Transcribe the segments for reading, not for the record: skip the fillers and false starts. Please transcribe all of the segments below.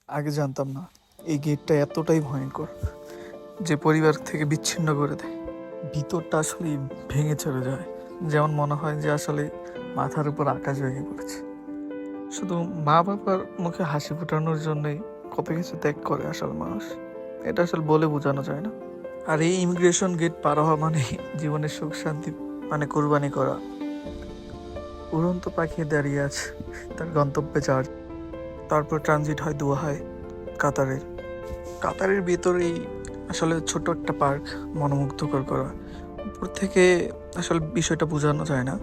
আগে জানতাম না এই গেটটা এতটাই ভয়ঙ্কর যে পরিবার থেকে বিচ্ছিন্ন করে দেয়। ভিতরটা আসলে ভেঙে চলে যায়, যেমন মনে হয় যে আসলে মাথার উপর আকাশ ভেঙে পড়েছে। শুধু মা বাবার মুখে হাসি ফোটানোর জন্যই কত কিছু ত্যাগ করে আসলে মানুষ, এটা আসলে বলে বোঝানো যায় না। আর এই ইমিগ্রেশন গেট পার হওয়া মানে জীবনের সুখ শান্তি মানে কোরবানি করা। উড়ন্ত পাখি দাঁড়িয়ে আছে তার গন্তব্যে যাওয়ার। তারপর ট্রানজিট হয় দোহায়, কাতারের। কাতারের ভেতরেই আসলে ছোট একটা পার্ক, মনোমুগ্ধকর করা। উপর থেকে আসলে বিষয়টা বোঝানো যায় না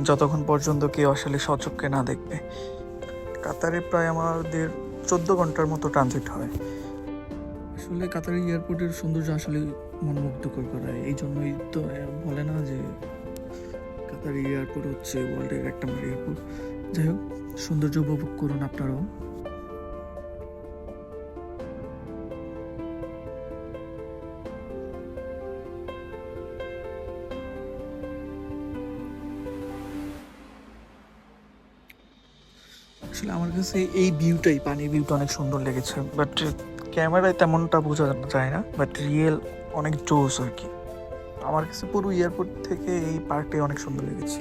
যতক্ষণ পর্যন্ত কেউ আসলে সচক্ষে না দেখবে। কাতারে প্রায় আমাদের 14 ঘন্টার মতো ট্রানজিট হয়। আসলে কাতারের এয়ারপোর্টের সৌন্দর্য আসলে মনোমুগ্ধকর করা, এই জন্যই তো বলে না যে কাতারের এয়ারপোর্ট হচ্ছে ওয়ার্ল্ডের একটা এয়ারপোর্ট। যাই হোক, সৌন্দর্য উপভোগ করুন আপনারাও। আসলে আমার কাছে এই ভিউটাই, পানির ভিউটা অনেক সুন্দর লেগেছে, বাট ক্যামেরায় তেমনটা বোঝা যায় না, বাট রিয়েল অনেক জোস আর কি। আমার কাছে পুরো এয়ারপোর্ট থেকে এই পার্কটাই অনেক সুন্দর লেগেছে,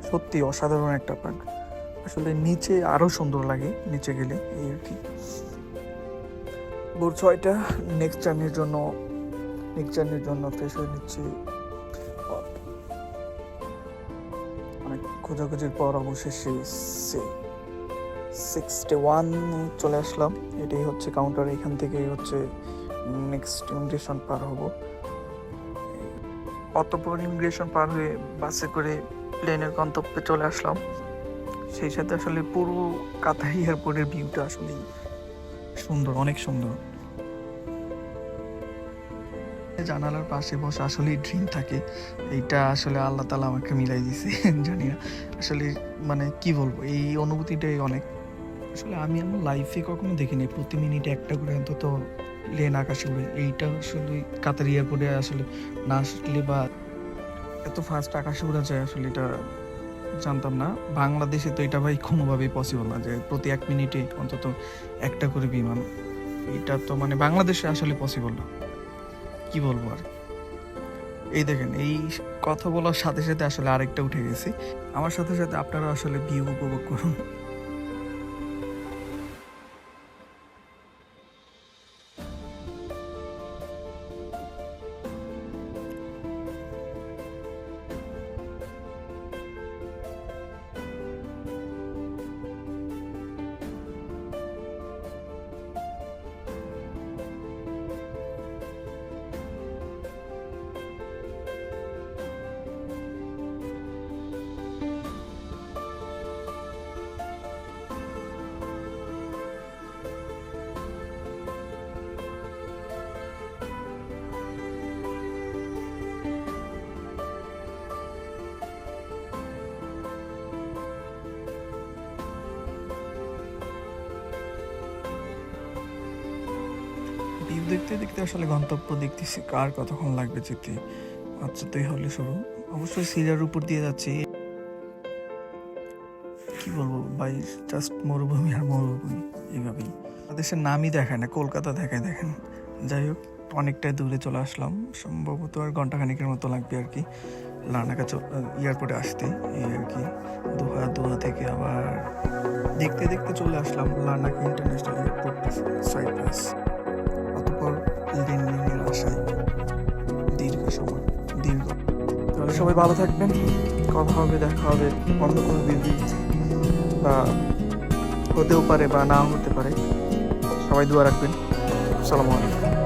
সত্যি অসাধারণ একটা পার্ক। আসলে নিচে আরও সুন্দর লাগে নিচে গেলে, এই আর কি। ভোর 6টা, নেক্সট জার্নির জন্য ফ্রেশ হয়ে নিচ্ছি। অনেক খোঁজাখুঁজির পর অবশেষে 61 চলে আসলাম। এটাই হচ্ছে কাউন্টার, এখান থেকে হচ্ছে নেক্সট ইমিগ্রেশন পার হব। অতঃপর ইমিগ্রেশন পার হয়ে বাসে করে প্লেনের গন্তব্যে চলে আসলাম। সেই সাথে আসলে পুরো কাতার এয়ারপোর্টের ভিউটা আসলে সুন্দর, অনেক সুন্দর। জানালার পাশে বসে আসলে ড্রিম থাকে, এইটা আসলে আল্লাহ তাআলা আমাকে মিলাই দিছে। জানি না আসলে মানে কি বলবো, এই অনুভূতিটাই অনেক। আসলে আমি আমার লাইফে কখনো দেখিনি প্রতি মিনিটে একটা করে অন্তত প্লেন আকাশে উড়ে। এইটা আসলে কাতার এয়ারপোর্টে আসলে না আসলে বা এত ফাস্ট আকাশে উড়া যায় আসলে এটা জানতাম না। বাংলাদেশে তো এটা ভাই কোনোভাবেই পসিবল না যে প্রতি 1 মিনিটে অন্তত একটা করে বিমান। এটা তো মানে বাংলাদেশে আসলে পসিবল না, কি বলবো আর। এই দেখেন, এই কথা বলার সাথে সাথে আসলে আরেকটা উঠে গেছি। আমার সাথে সাথে আপনারা আসলে ভিউ উপভোগ করুন। ভিউ দেখতে দেখতে আসলে গন্তব্য দেখতেছি, কার কতক্ষণ লাগবে যেতে। আচ্ছা, তো হলে শুরু। অবশ্যই সিরিয়ার উপর দিয়ে যাচ্ছি। কি বলবো ভাই, জাস্ট মরুভূমি আর মরুভূমি, এইভাবেই। দেশের নামই দেখায় না, কলকাতা দেখায়, দেখেন। যাই হোক, অনেকটাই দূরে চলে আসলাম, সম্ভবত আর ঘন্টাখানিকের মতো লাগবে আর কি লার্নাকা এয়ারপোর্টে আসতে, এই আর কি। দোহা থেকে আবার দেখতে দেখতে চলে আসলাম লার্নাকা ইন্টারন্যাশনাল এয়ারপোর্ট, সাইপ্রাস। অতঃপর লেনদেনের আশায় দীর্ঘ। তাহলে সবাই ভালো থাকবেন, কথা হবে, দেখা হবে অন্য কোনো ভিডিওতে, বা হতেও পারে বা নাও হতে পারে। সবাই দোয়া রাখবেন। আসসালামু আলাইকুম।